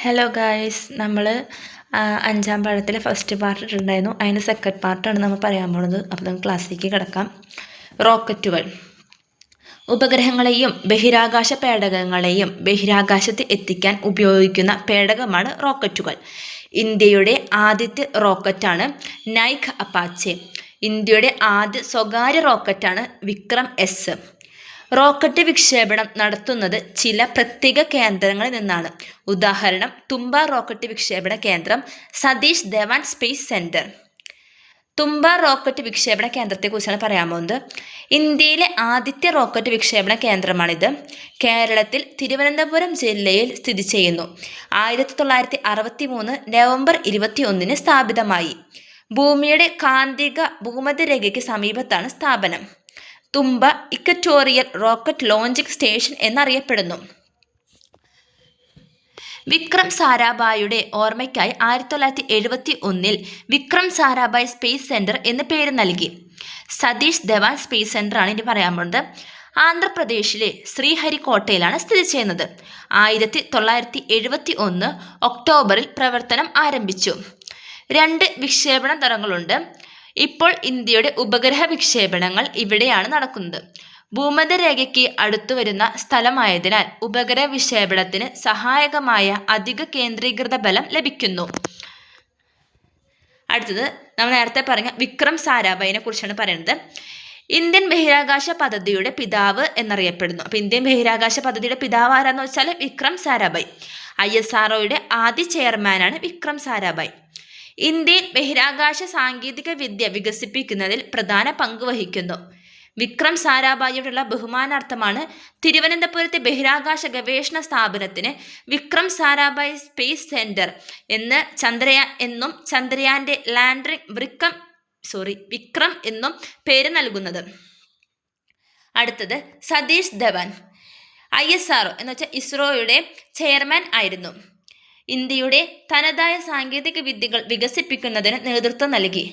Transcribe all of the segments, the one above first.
Hello guys, നമ്മൾ അഞ്ചാം പാഠത്തിലെ first part ഇട്ടുണ്ടായിരുന്നു. അതിൻ്റെ സെക്കൻഡ് പാർട്ടാണ് നമ്മൾ പറയാൻ പോകുന്നത്. അപ്പോൾ നമുക്ക് ക്ലാസ്സിലേക്ക് കിടക്കാം. റോക്കറ്റുകൾ ഉപഗ്രഹങ്ങളെയും ബഹിരാകാശ പേടകങ്ങളെയും ബഹിരാകാശത്ത് എത്തിക്കാൻ ഉപയോഗിക്കുന്ന പേടകമാണ് റോക്കറ്റുകൾ. ഇന്ത്യയുടെ ആദ്യത്തെ റോക്കറ്റാണ് നൈക് അപ്പാച്ചെ. ഇന്ത്യയുടെ ആദ്യ സ്വകാര്യ റോക്കറ്റാണ് വിക്രം എസ്. റോക്കറ്റ് വിക്ഷേപണം നടത്തുന്നത് ചില പ്രത്യേക കേന്ദ്രങ്ങളിൽ നിന്നാണ്. ഉദാഹരണം, തുമ്പ റോക്കറ്റ് വിക്ഷേപണ കേന്ദ്രം, സതീഷ് ധവാൻ സ്പേസ് സെന്റർ. തുമ്പ റോക്കറ്റ് വിക്ഷേപണ കേന്ദ്രത്തെക്കുറിച്ചാണ് പറയാൻ പോകുന്നത്. ഇന്ത്യയിലെ ആദ്യത്തെ റോക്കറ്റ് വിക്ഷേപണ കേന്ദ്രമാണിത്. കേരളത്തിൽ തിരുവനന്തപുരം ജില്ലയിൽ സ്ഥിതി ചെയ്യുന്നു. 1963 നവംബർ 21 സ്ഥാപിതമായി. ഭൂമിയുടെ കാന്തിക ഭൂമധ്യരേഖയ്ക്ക് സമീപത്താണ് സ്ഥാപനം. തുമ്പ ഇക്വറ്റോറിയൽ റോക്കറ്റ് ലോഞ്ചിങ് സ്റ്റേഷൻ എന്നറിയപ്പെടുന്നു. വിക്രം സാരാഭായിയുടെ ഓർമ്മയ്ക്കായി 1971 വിക്രം സാരാഭായ് സ്പേസ് സെന്റർ എന്ന് പേര് നൽകി. സതീഷ് ധവാൻ സ്പേസ് സെന്ററാണ് ഇനി പറയാൻ പോകുന്നത്. ആന്ധ്രാപ്രദേശിലെ ശ്രീഹരിക്കോട്ടയിലാണ് സ്ഥിതി ചെയ്യുന്നത്. 1971 ഒക്ടോബറിൽ പ്രവർത്തനം ആരംഭിച്ചു. 2 വിക്ഷേപണ തരങ്ങളുണ്ട്. ഇപ്പോൾ ഇന്ത്യയുടെ ഉപഗ്രഹ വിക്ഷേപണങ്ങൾ ഇവിടെയാണ് നടക്കുന്നത്. ഭൂമധ്യരേഖയ്ക്ക് അടുത്തു വരുന്ന സ്ഥലമായതിനാൽ ഉപഗ്രഹ വിക്ഷേപണത്തിന് സഹായകമായ അധിക കേന്ദ്രീകൃത ബലം ലഭിക്കുന്നു. അടുത്തത് നമ്മൾ നേരത്തെ പറഞ്ഞ വിക്രം സാരാഭായിനെ കുറിച്ചാണ് പറയുന്നത്. ഇന്ത്യൻ ബഹിരാകാശ പദ്ധതിയുടെ പിതാവ് എന്നറിയപ്പെടുന്നു. അപ്പോൾ ഇന്ത്യൻ ബഹിരാകാശ പദ്ധതിയുടെ പിതാവ് ആരാന്ന് വെച്ചാൽ വിക്രം സാരാഭായ്. ISROയുടെ ആദ്യ ചെയർമാനാണ് വിക്രം സാരാഭായ്. ഇന്ത്യയിൽ ബഹിരാകാശ സാങ്കേതിക വിദ്യ വികസിപ്പിക്കുന്നതിൽ പ്രധാന പങ്ക് വഹിക്കുന്നു. വിക്രം സാരാഭായിയോടുള്ള ബഹുമാനാർത്ഥമാണ് തിരുവനന്തപുരത്തെ ബഹിരാകാശ ഗവേഷണ സ്ഥാപനത്തിന് വിക്രം സാരാഭായ് സ്പേസ് സെന്റർ എന്ന് ചന്ദ്രയാന്റെ ലാൻഡറിംഗ് വിക്രം എന്നും പേര് നൽകുന്നത്. അടുത്തത് സതീഷ് ധവാൻ. ISRO എന്ന് വെച്ചാൽ ഇസ്രോയുടെ ചെയർമാൻ ആയിരുന്നു. ഇന്ത്യയുടെ തനതായ സാങ്കേതിക വിദ്യകൾ വികസിപ്പിക്കുന്നതിന് നേതൃത്വം നൽകി.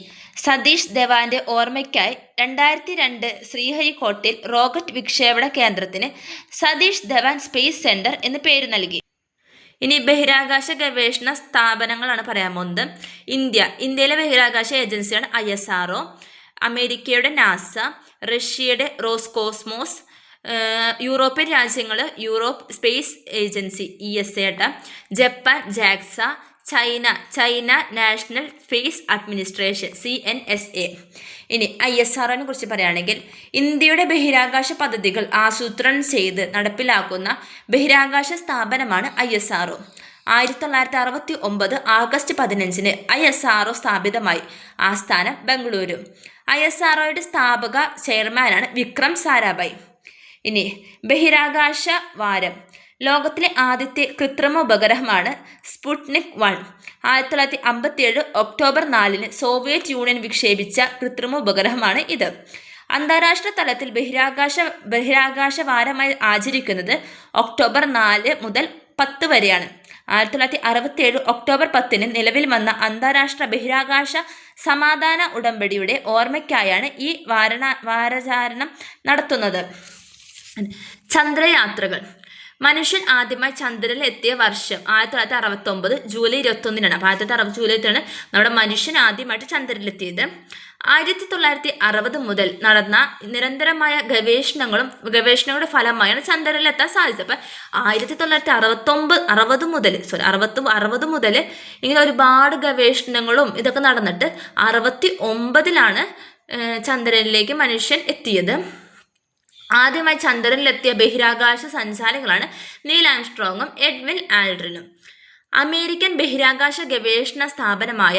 സതീഷ് ധവാന്റെ ഓർമ്മയ്ക്കായി 2002 ശ്രീഹരിക്കോട്ടയിൽ റോക്കറ്റ് വിക്ഷേപണ കേന്ദ്രത്തിന് സതീഷ് ധവാൻ സ്പേസ് സെന്റർ എന്ന് പേര് നൽകി. ഇനി ബഹിരാകാശ ഗവേഷണ സ്ഥാപനങ്ങളാണ് പറയാൻ പോകുന്നത്. ഇന്ത്യയിലെ ബഹിരാകാശ ഏജൻസിയാണ് ISRO. അമേരിക്കയുടെ നാസ, റഷ്യയുടെ റോസ്കോസ്മോസ്, യൂറോപ്യൻ രാജ്യങ്ങൾ Europe space agency ESA, Japan JAXA, China national space administration CNSA. ഇനി ISROനെ കുറിച്ച് പറയുകയാണെങ്കിൽ ഇന്ത്യയുടെ ബഹിരാകാശ പദ്ധതികൾ ആസൂത്രണം ചെയ്ത് നടപ്പിലാക്കുന്ന ബഹിരാകാശ സ്ഥാപനമാണ് ISRO. 1969 August 15 ISRO സ്ഥാപിതമായി. ആസ്ഥാനം ബംഗളൂരു. ISROയുടെ സ്ഥാപക ചെയർമാനാണ് വിക്രം സാരാഭായ്. ഇനി ബഹിരാകാശ വാരം. ലോകത്തിലെ ആദ്യത്തെ കൃത്രിമ ഉപഗ്രഹമാണ് സ്പുട്നിക് 1. 1957 ഒക്ടോബർ 4 സോവിയറ്റ് യൂണിയൻ വിക്ഷേപിച്ച കൃത്രിമ ഉപഗ്രഹമാണ് ഇത്. അന്താരാഷ്ട്ര തലത്തിൽ ബഹിരാകാശ വാരമായി ആചരിക്കുന്നത് ഒക്ടോബർ 4 മുതൽ 10 വരെയാണ്. 1967 ഒക്ടോബർ 10 നിലവിൽ വന്ന അന്താരാഷ്ട്ര ബഹിരാകാശ സമാധാന ഉടമ്പടിയുടെ ഓർമ്മയ്ക്കായാണ് ഈ വാരാചരണം നടത്തുന്നത്. ചന്ദ്രയാത്രകൾ. മനുഷ്യൻ ആദ്യമായി ചന്ദ്രനിൽ എത്തിയ വർഷം 1969 ജൂലൈ 21. അപ്പോൾ 1960 ജൂലൈ 21 നമ്മുടെ മനുഷ്യൻ ആദ്യമായിട്ട് ചന്ദ്രനിലെത്തിയത്. 1960 മുതൽ നടന്ന നിരന്തരമായ ഗവേഷണങ്ങളുടെ ഫലമായാണ് ചന്ദ്രനിലെത്താൻ സാധിച്ചത്. അപ്പം 1960 മുതൽ ഇങ്ങനെ ഒരുപാട് ഗവേഷണങ്ങളും ഇതൊക്കെ നടന്നിട്ട് 69 ചന്ദ്രനിലേക്ക് മനുഷ്യൻ എത്തിയത്. ആദ്യമായി ചന്ദ്രനിലെത്തിയ ബഹിരാകാശ സഞ്ചാരികളാണ് നീൽ ആംസ്ട്രോങ്ങും എഡ്വിൻ ആൽഡ്രിനും. അമേരിക്കൻ ബഹിരാകാശ ഗവേഷണ സ്ഥാപനമായ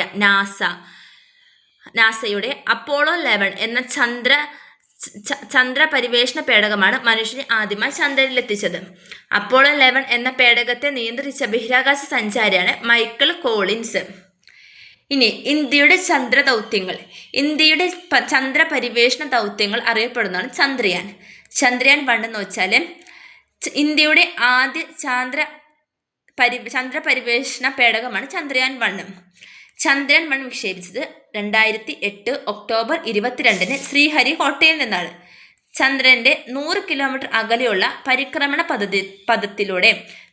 നാസയുടെ അപ്പോളോ 11 എന്ന ചന്ദ്ര പരിവേഷണ പേടകമാണ് മനുഷ്യനെ ആദ്യമായി ചന്ദ്രനിലെത്തിച്ചത്. അപ്പോളോ 11 എന്ന പേടകത്തെ നിയന്ത്രിച്ച ബഹിരാകാശ സഞ്ചാരിയാണ് മൈക്കൽ കോളിൻസ്. ഇനി ഇന്ത്യയുടെ ചന്ദ്രദൗത്യങ്ങൾ. ഇന്ത്യയുടെ ചന്ദ്ര പരിവേഷണ ദൗത്യങ്ങൾ അറിയപ്പെടുന്നതാണ് ചന്ദ്രയാൻ 1 എന്ന് വെച്ചാൽ ഇന്ത്യയുടെ ആദ്യ ചന്ദ്ര പരിവേഷണ പേടകമാണ് ചന്ദ്രയാൻ 1. ചന്ദ്രയാൻ 1 വിക്ഷേപിച്ചത് 2008 ഒക്ടോബർ 22 ശ്രീഹരിക്കോട്ടയിൽ നിന്നാണ്. ചന്ദ്രന്റെ 100 കിലോമീറ്റർ അകലെയുള്ള പരിക്രമണ പഥത്തിലൂടെ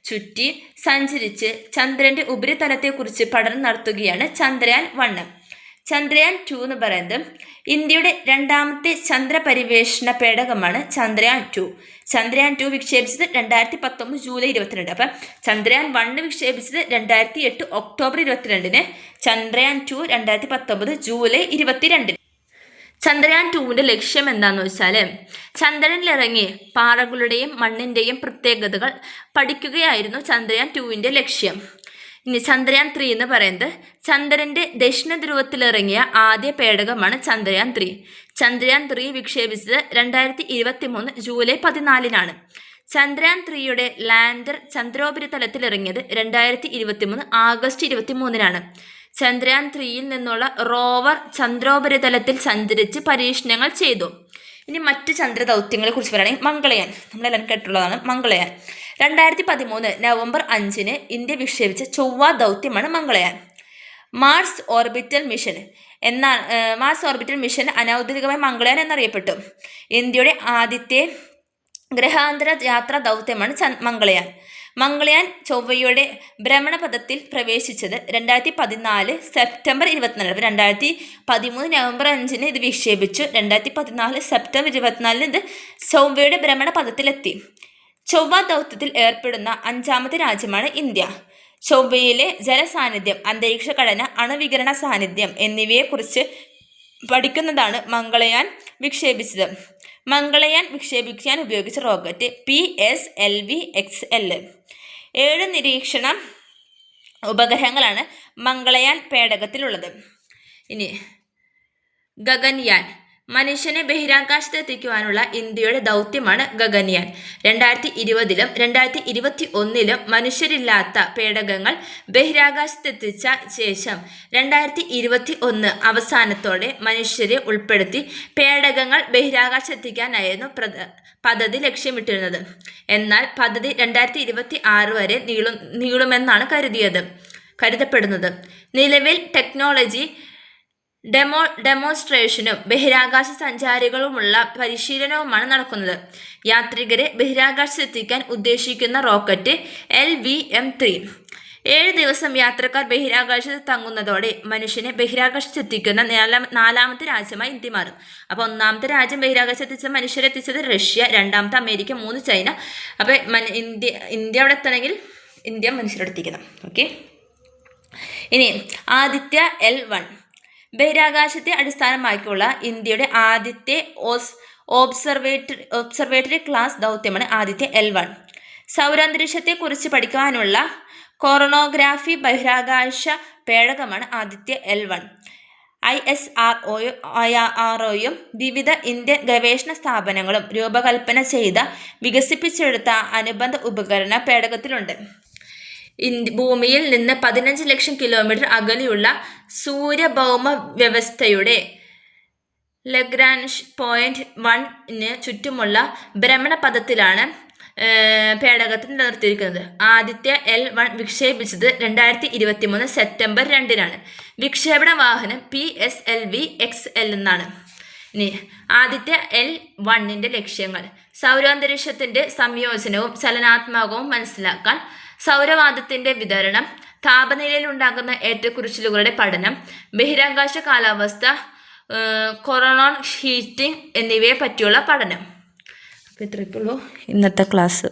ചുറ്റി സഞ്ചരിച്ച് ചന്ദ്രന്റെ ഉപരിതലത്തെക്കുറിച്ച് പഠനം നടത്തുകയാണ് ചന്ദ്രയാൻ 1. ചന്ദ്രയാൻ 2 എന്ന് പറയുന്നത് ഇന്ത്യയുടെ രണ്ടാമത്തെ ചന്ദ്രപരിവേഷണ പേടകമാണ് ചന്ദ്രയാൻ 2. ചന്ദ്രയാൻ 2 വിക്ഷേപിച്ചത് 2019 ജൂലൈ 22. അപ്പം ചന്ദ്രയാൻ 1 വിക്ഷേപിച്ചത് 2008 ഒക്ടോബർ 22. ചന്ദ്രയാൻ 2 2019 ജൂലൈ 22. ചന്ദ്രയാൻ 2വിൻ്റെ ലക്ഷ്യം എന്താണെന്ന് വെച്ചാൽ ചന്ദ്രനിലിറങ്ങി പാറകളുടെയും മണ്ണിൻ്റെയും പ്രത്യേകതകൾ പഠിക്കുകയായിരുന്നു ചന്ദ്രയാൻ 2വിൻ്റെ ലക്ഷ്യം. ഇനി ചന്ദ്രയാൻ 3 എന്ന് പറയുന്നത് ചന്ദ്രൻ്റെ ദക്ഷിണ ധ്രുവത്തിലിറങ്ങിയ ആദ്യ പേടകമാണ് ചന്ദ്രയാൻ 3. ചന്ദ്രയാൻ 3 വിക്ഷേപിച്ചത് 2023 ജൂലൈ 14. ചന്ദ്രയാൻ 3യുടെ ലാൻഡർ ചന്ദ്രോപരിതലത്തിലിറങ്ങിയത് 2023 ആഗസ്റ്റ് 23. ചന്ദ്രയാൻ 3യിൽ നിന്നുള്ള റോവർ ചന്ദ്രോപരിതലത്തിൽ സഞ്ചരിച്ച് പരീക്ഷണങ്ങൾ ചെയ്തു. ഇനി മറ്റ് ചന്ദ്രദൗത്യങ്ങളെ കുറിച്ച് പറയുകയാണെങ്കിൽ മംഗളയാൻ, നമ്മളെല്ലാം കേട്ടുള്ളതാണ്. മംഗളയാൻ 2013 നവംബർ 5 ഇന്ത്യ വിക്ഷേപിച്ച ചൊവ്വ ദൗത്യമാണ് മംഗളയാൻ. മാർസ് ഓർബിറ്റൽ മിഷൻ അനൗദ്യോഗികമായി മംഗളയാൻ എന്നറിയപ്പെട്ടു. ഇന്ത്യയുടെ ആദ്യത്തെ ഗ്രഹാന്തര യാത്രാ ദൗത്യമാണ് മംഗളയാൻ. മംഗളയാൻ ചൊവ്വയുടെ ഭ്രമണപഥത്തിൽ പ്രവേശിച്ചത് 2014 സെപ്റ്റംബർ 24. 2013 നവംബർ 5 ഇത് വിക്ഷേപിച്ചു. 2014 സെപ്റ്റംബർ 24 ഇത് ചൊവ്വയുടെ ഭ്രമണപഥത്തിലെത്തി. ചൊവ്വ ദൗത്യത്തിൽ ഏർപ്പെടുന്ന 5ാമത്തെ രാജ്യമാണ് ഇന്ത്യ. ചൊവ്വയിലെ ജലസാന്നിധ്യം, അന്തരീക്ഷ ഘടന, അണുവികിരണ സാന്നിധ്യം എന്നിവയെക്കുറിച്ച് പഠിക്കുന്നതാണ് മംഗളയാൻ വിക്ഷേപിച്ചത്. മംഗളയാൻ വിക്ഷേപിക്കാൻ ഉപയോഗിച്ച റോക്കറ്റ് PSLV-XL. 7 നിരീക്ഷണ ഉപഗ്രഹങ്ങളാണ് മംഗളയാൻ പേടകത്തിലുള്ളത്. ഇനി ഗഗൻയാൻ, മനുഷ്യനെ ബഹിരാകാശത്ത് എത്തിക്കുവാനുള്ള ഇന്ത്യയുടെ ദൗത്യമാണ് ഗഗൻയാൻ. 2020-ലും 2021-ലും മനുഷ്യരില്ലാത്ത പേടകങ്ങൾ ബഹിരാകാശത്തെത്തിച്ച ശേഷം 2021 അവസാനത്തോടെ മനുഷ്യരെ ഉൾപ്പെടുത്തി പേടകങ്ങൾ ബഹിരാകാശത്തെത്തിക്കാനായിരുന്നു പദ്ധതി ലക്ഷ്യമിട്ടിരുന്നത്. എന്നാൽ പദ്ധതി 2026 വരെ നീളുമെന്നാണ് കരുതപ്പെടുന്നത്. നിലവിൽ ടെക്നോളജി ഡെമോൺസ്ട്രേഷനും ബഹിരാകാശ സഞ്ചാരികളുമുള്ള പരിശീലനവുമാണ് നടക്കുന്നത്. യാത്രികരെ ബഹിരാകാശത്തെത്തിക്കാൻ ഉദ്ദേശിക്കുന്ന റോക്കറ്റ് LVM-3 7 ദിവസം യാത്രക്കാർ ബഹിരാകാശത്ത് തങ്ങുന്നതോടെ മനുഷ്യനെ ബഹിരാകാശത്തെത്തിക്കുന്ന 4ാമത്തെ രാജ്യമായി ഇന്ത്യ മാറും. അപ്പോൾ 1ാമത്തെ രാജ്യം ബഹിരാകാശത്തെത്തിച്ച മനുഷ്യരെത്തിച്ചത് റഷ്യ, 2ാമത്തെ അമേരിക്ക, 3 ചൈന. അപ്പോൾ ഇന്ത്യ അവിടെ എത്തണമെങ്കിൽ ഇന്ത്യ മനുഷ്യരെത്തിക്കണം. ഓക്കെ. ഇനി ആദിത്യ L1 ബഹിരാകാശത്തെ അടിസ്ഥാനമാക്കിയുള്ള ഇന്ത്യയുടെ ആദ്യത്തെ ഒബ്സർവേറ്ററി ക്ലാസ് ദൗത്യമാണ് ആദിത്യ L1. സൗരാന്തരീക്ഷത്തെക്കുറിച്ച് പഠിക്കാനുള്ള കൊറോണോഗ്രാഫി ബഹിരാകാശ പേടകമാണ് ആദിത്യ L1. ISROയും വിവിധ ഇന്ത്യൻ ഗവേഷണ സ്ഥാപനങ്ങളും രൂപകൽപ്പന ചെയ്ത വികസിപ്പിച്ചെടുത്ത അനുബന്ധ ഉപകരണ പേടകത്തിലുണ്ട്. ഭൂമിയിൽ നിന്ന് 15 ലക്ഷം കിലോമീറ്റർ അകലെയുള്ള സൂര്യഭൗമ വ്യവസ്ഥയുടെ ലഗ്രാഞ്ച് പോയിന്റ് 1 ചുറ്റുമുള്ള ഭ്രമണപഥത്തിലാണ് പേടകത്തിൽ നിർത്തിയിരിക്കുന്നത്. ആദിത്യ L1 വിക്ഷേപിച്ചത് 2023 സെപ്റ്റംബർ 2. വിക്ഷേപണ വാഹനം PSLV-XL എന്നാണ്. ഇനി ആദിത്യ L1ൻ്റെ ലക്ഷ്യങ്ങൾ: സൗരാന്തരീക്ഷത്തിൻ്റെ സംയോജനവും ചലനാത്മകവും മനസ്സിലാക്കാൻ, സൗരവാതത്തിൻ്റെ വിതരണം, താപനിലയിൽ ഉണ്ടാകുന്ന ഏറ്റക്കുറച്ചിലുകളുടെ പഠനം, ബഹിരാകാശ കാലാവസ്ഥ, കൊറോണൽ ഹീറ്റിംഗ് എന്നിവയെ പറ്റിയുള്ള പഠനം. അപ്പോൾ ഇത്രയൊക്കെയുള്ളൂ ഇന്നത്തെ ക്ലാസ്.